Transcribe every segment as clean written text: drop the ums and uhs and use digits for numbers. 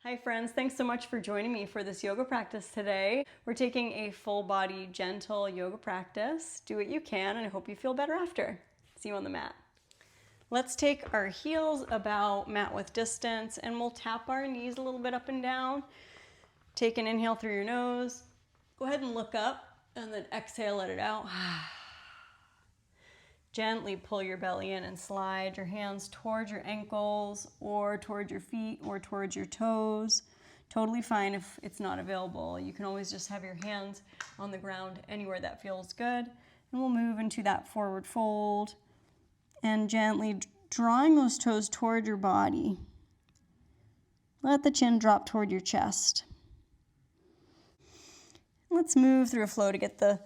Hi friends, thanks so much for joining me for this yoga practice today. We're taking a full body gentle yoga practice. Do what you can and I hope you feel better after. See you on the mat. Let's take our heels about mat width distance and we'll tap our knees a little bit up and down. Take an inhale through your nose. Go ahead and look up and then exhale, let it out. Gently pull your belly in and slide your hands towards your ankles or towards your feet or towards your toes. Totally fine if it's not available. You can always just have your hands on the ground anywhere that feels good. And we'll move into that forward fold and gently drawing those toes toward your body. Let the chin drop toward your chest. Let's move through a flow to get the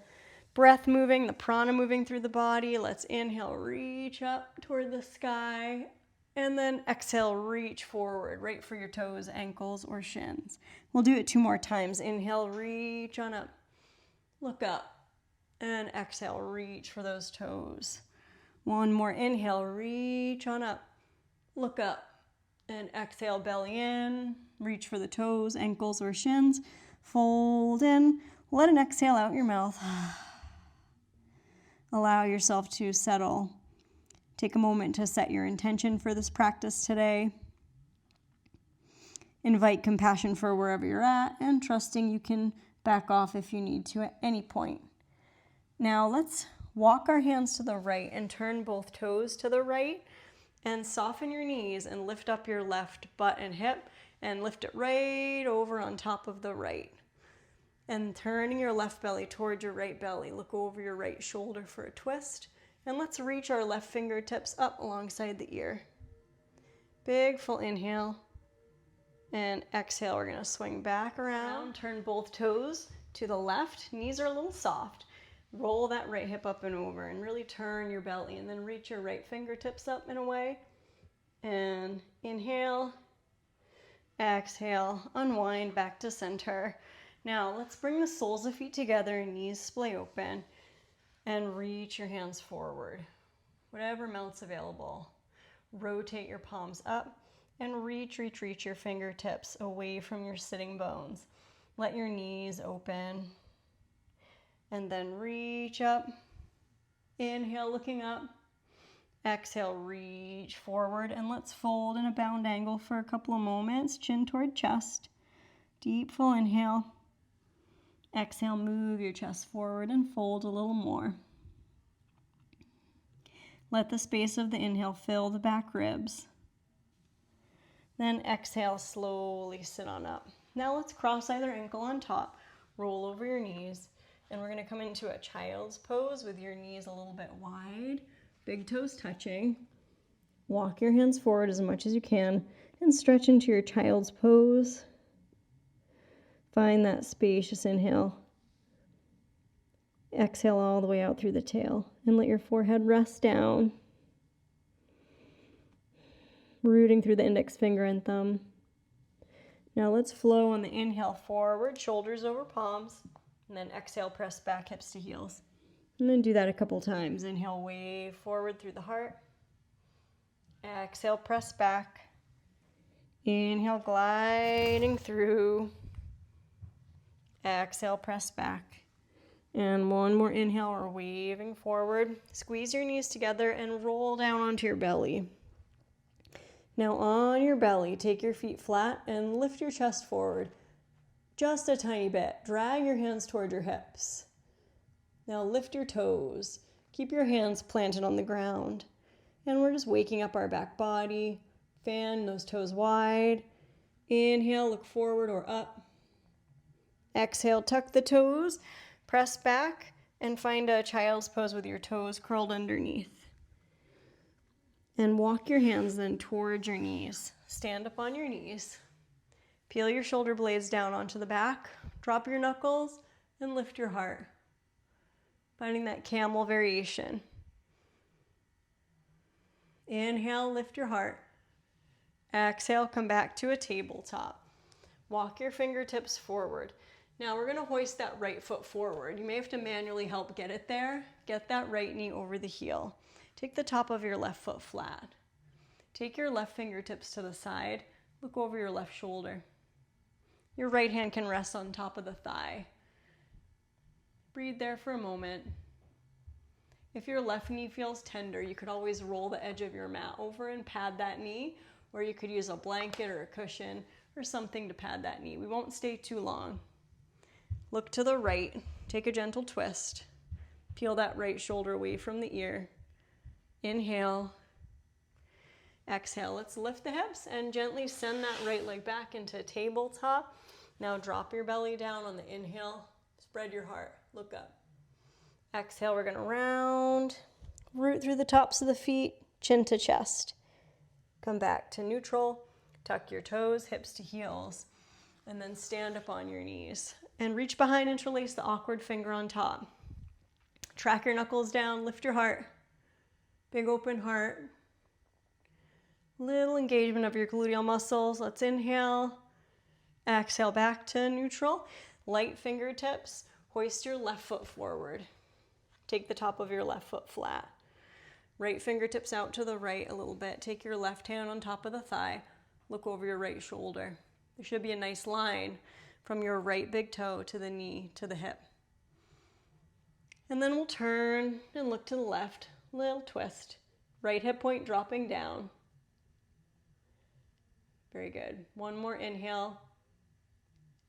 breath moving, the prana moving through the body. Let's inhale, reach up toward the sky, and then exhale, reach forward, right for your toes, ankles, or shins. We'll do it 2 more times. Inhale, reach on up, look up, and exhale, reach for those toes. 1 more, inhale, reach on up, look up, and exhale, belly in, reach for the toes, ankles, or shins. Fold in, let an exhale out your mouth. Allow yourself to settle. Take a moment to set your intention for this practice today. Invite compassion for wherever you're at and trusting you can back off if you need to at any point. Now let's walk our hands to the right and turn both toes to the right and soften your knees and lift up your left butt and hip and lift it right over on top of the right. And turning your left belly towards your right belly. Look over your right shoulder for a twist. And let's reach our left fingertips up alongside the ear. Big full inhale. And exhale, we're gonna swing back around. Turn both toes to the left. Knees are a little soft. Roll that right hip up and over and really turn your belly. And then reach your right fingertips up and away. And inhale. Exhale, unwind back to center. Now let's bring the soles of feet together, knees splay open, and reach your hands forward. Whatever amount's available. Rotate your palms up and reach your fingertips away from your sitting bones. Let your knees open. And then reach up. Inhale, looking up. Exhale, reach forward, and let's fold in a bound angle for a couple of moments. Chin toward chest. Deep full inhale. Exhale, move your chest forward and fold a little more. Let the space of the inhale fill the back ribs. Then exhale, slowly sit on up. Now let's cross either ankle on top, roll over your knees, and we're going to come into a child's pose with your knees a little bit wide, big toes touching. Walk your hands forward as much as you can and stretch into your child's pose. Find that spacious inhale. Exhale all the way out through the tail and let your forehead rest down. Rooting through the index finger and thumb. Now let's flow on the inhale forward, shoulders over palms, and then exhale, press back, hips to heels. And then do that a couple times. Inhale, wave forward through the heart. Exhale, press back. Inhale, gliding through. Exhale, press back. And 1 more inhale, we're waving forward. Squeeze your knees together and roll down onto your belly. Now on your belly, take your feet flat and lift your chest forward just a tiny bit. Drag your hands toward your hips. Now lift your toes. Keep your hands planted on the ground. And we're just waking up our back body. Fan those toes wide. Inhale, look forward or up. Exhale, tuck the toes, press back, and find a child's pose with your toes curled underneath. And walk your hands then towards your knees. Stand up on your knees. Peel your shoulder blades down onto the back. Drop your knuckles and lift your heart. Finding that camel variation. Inhale, lift your heart. Exhale, come back to a tabletop. Walk your fingertips forward. Now we're going to hoist that right foot forward. You may have to manually help get it there. Get that right knee over the heel. Take the top of your left foot flat. Take your left fingertips to the side. Look over your left shoulder. Your right hand can rest on top of the thigh. Breathe there for a moment. If your left knee feels tender, you could always roll the edge of your mat over and pad that knee, or you could use a blanket or a cushion or something to pad that knee. We won't stay too long. Look to the right. Take a gentle twist. Peel that right shoulder away from the ear. Inhale. Exhale. Let's lift the hips and gently send that right leg back into tabletop. Now drop your belly down on the inhale. Spread your heart. Look up. Exhale, we're going to round, root through the tops of the feet, chin to chest. Come back to neutral. Tuck your toes, hips to heels. And then stand up on your knees. And reach behind, interlace the awkward finger on top. Track your knuckles down, lift your heart. Big open heart. Little engagement of your gluteal muscles. Let's inhale. Exhale back to neutral. Light fingertips. Hoist your left foot forward. Take the top of your left foot flat. Right fingertips out to the right a little bit. Take your left hand on top of the thigh. Look over your right shoulder. There should be a nice line from your right big toe to the knee to the hip. And then we'll turn and look to the left. Little twist. Right hip point dropping down. Very good. One more inhale.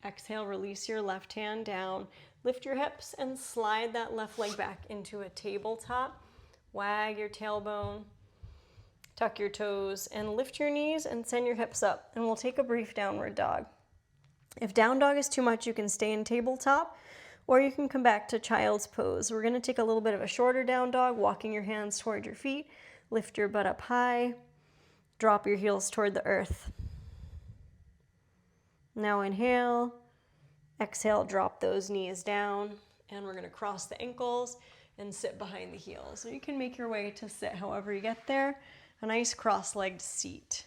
Exhale, release your left hand down. Lift your hips and slide that left leg back into a tabletop. Wag your tailbone. Tuck your toes and lift your knees and send your hips up. And we'll take a brief downward dog. If down dog is too much, you can stay in tabletop or you can come back to child's pose. We're going to take a little bit of a shorter down dog, walking your hands toward your feet. Lift your butt up high. Drop your heels toward the earth. Now inhale. Exhale, drop those knees down. And we're going to cross the ankles and sit behind the heels. So you can make your way to sit however you get there. A nice cross-legged seat.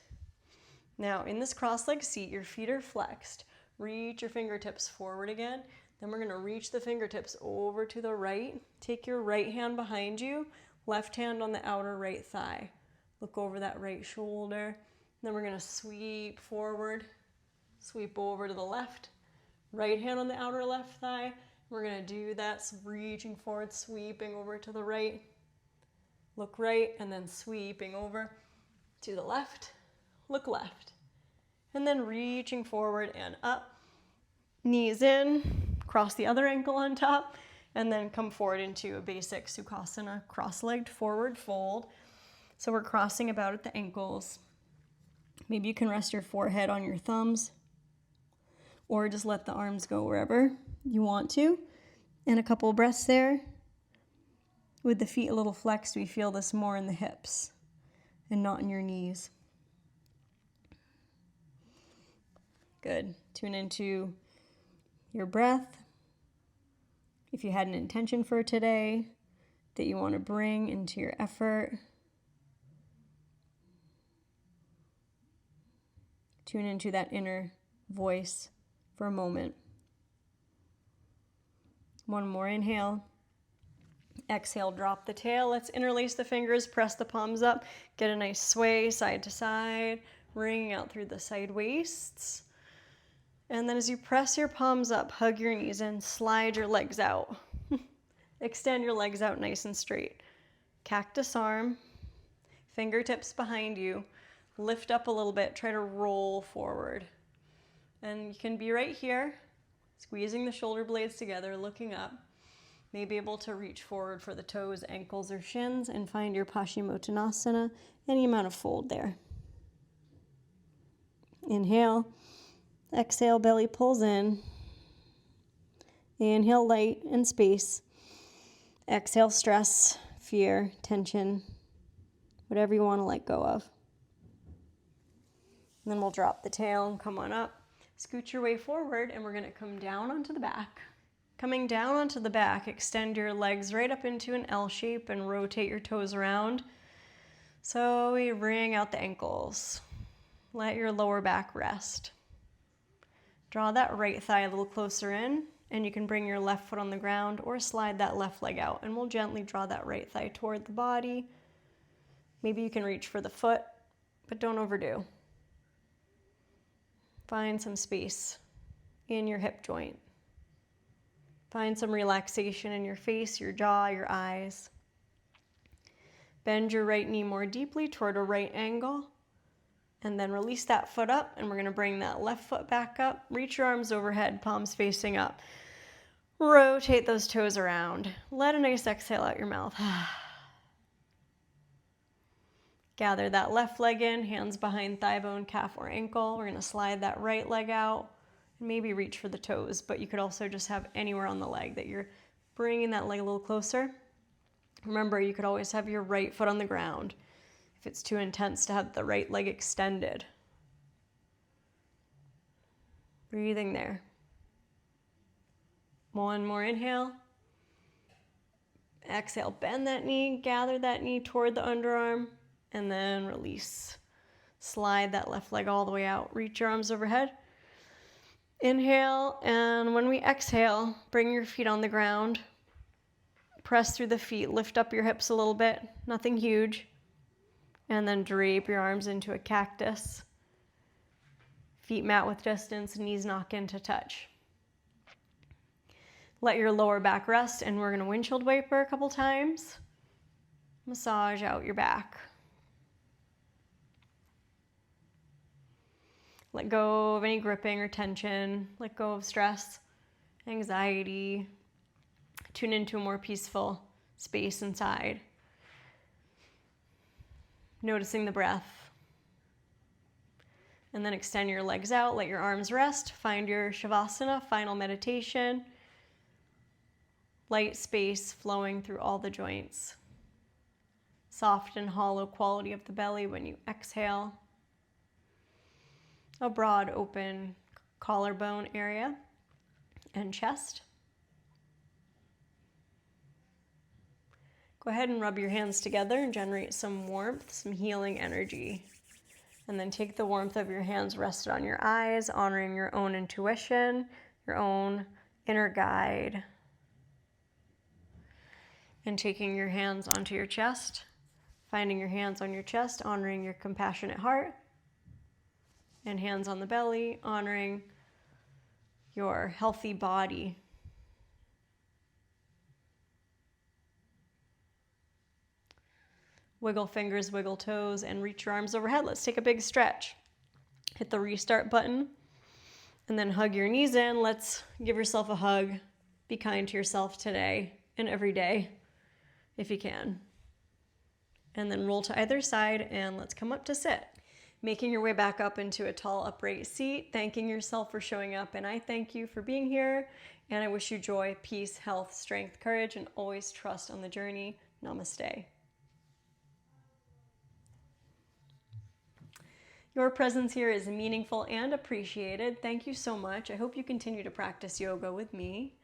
Now in this cross-legged seat, your feet are flexed. Reach your fingertips forward again. Then we're going to reach the fingertips over to the right. Take your right hand behind you, left hand on the outer right thigh. Look over that right shoulder. Then we're going to sweep forward, sweep over to the left. Right hand on the outer left thigh. We're going to do that, reaching forward, sweeping over to the right. Look right, and then sweeping over to the left. Look left. And then reaching forward and up. Knees in, cross the other ankle on top, and then come forward into a basic Sukhasana, cross-legged forward fold. So we're crossing about at the ankles. Maybe you can rest your forehead on your thumbs, or just let the arms go wherever you want to. And a couple breaths there. With the feet a little flexed, we feel this more in the hips and not in your knees. Good. Tune into your breath. If you had an intention for today that you want to bring into your effort, tune into that inner voice for a moment. One more inhale. Exhale, drop the tail. Let's interlace the fingers, press the palms up, get a nice sway side to side, wringing out through the side waists. And then as you press your palms up, hug your knees and slide your legs out. Extend your legs out nice and straight. Cactus arm, fingertips behind you. Lift up a little bit, try to roll forward. And you can be right here, squeezing the shoulder blades together, looking up. Maybe able to reach forward for the toes, ankles, or shins and find your Paschimottanasana, any amount of fold there. Inhale. Exhale, belly pulls in. Inhale, light and space. Exhale, stress, fear, tension, whatever you want to let go of. And then we'll drop the tail and come on up. Scoot your way forward, and we're going to come down onto the back. Coming down onto the back, extend your legs right up into an L shape and rotate your toes around. So we wring out the ankles. Let your lower back rest. Draw that right thigh a little closer in, and you can bring your left foot on the ground or slide that left leg out, and we'll gently draw that right thigh toward the body. Maybe you can reach for the foot, but don't overdo. Find some space in your hip joint. Find some relaxation in your face, your jaw, your eyes. Bend your right knee more deeply toward a right angle. And then release that foot up, and we're going to bring that left foot back up. Reach your arms overhead, palms facing up. Rotate those toes around. Let a nice exhale out your mouth. Gather that left leg in, hands behind thigh bone, calf, or ankle. We're going to slide that right leg out and maybe reach for the toes, but you could also just have anywhere on the leg that you're bringing that leg a little closer. Remember, you could always have your right foot on the ground if it's too intense to have the right leg extended. Breathing there. One more inhale. Exhale, bend that knee, gather that knee toward the underarm, and then release. Slide that left leg all the way out. Reach your arms overhead. Inhale, and when we exhale, bring your feet on the ground. Press through the feet, lift up your hips a little bit, nothing huge. And then drape your arms into a cactus. Feet mat with distance, knees knock in to touch. Let your lower back rest, and we're going to windshield wiper a couple times. Massage out your back. Let go of any gripping or tension. Let go of stress, anxiety. Tune into a more peaceful space inside. Noticing the breath. And then extend your legs out, let your arms rest. Find your Shavasana, final meditation. Light space flowing through all the joints. Soft and hollow quality of the belly when you exhale. A broad open collarbone area and chest. Go ahead and rub your hands together and generate some warmth, some healing energy. And then take the warmth of your hands rested on your eyes, honoring your own intuition, your own inner guide. And taking your hands onto your chest, finding your hands on your chest, honoring your compassionate heart. And hands on the belly, honoring your healthy body. Wiggle fingers, wiggle toes, and reach your arms overhead. Let's take a big stretch. Hit the restart button, and then hug your knees in. Let's give yourself a hug. Be kind to yourself today and every day, if you can. And then roll to either side, and let's come up to sit. Making your way back up into a tall upright seat, thanking yourself for showing up, and I thank you for being here, and I wish you joy, peace, health, strength, courage, and always trust on the journey. Namaste. Your presence here is meaningful and appreciated. Thank you so much. I hope you continue to practice yoga with me.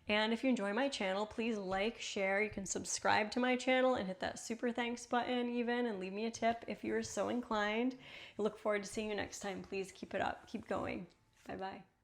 And if you enjoy my channel, please like, share. You can subscribe to my channel and hit that super thanks button even, and leave me a tip if you are so inclined. I look forward to seeing you next time. Please keep it up. Keep going. Bye-bye.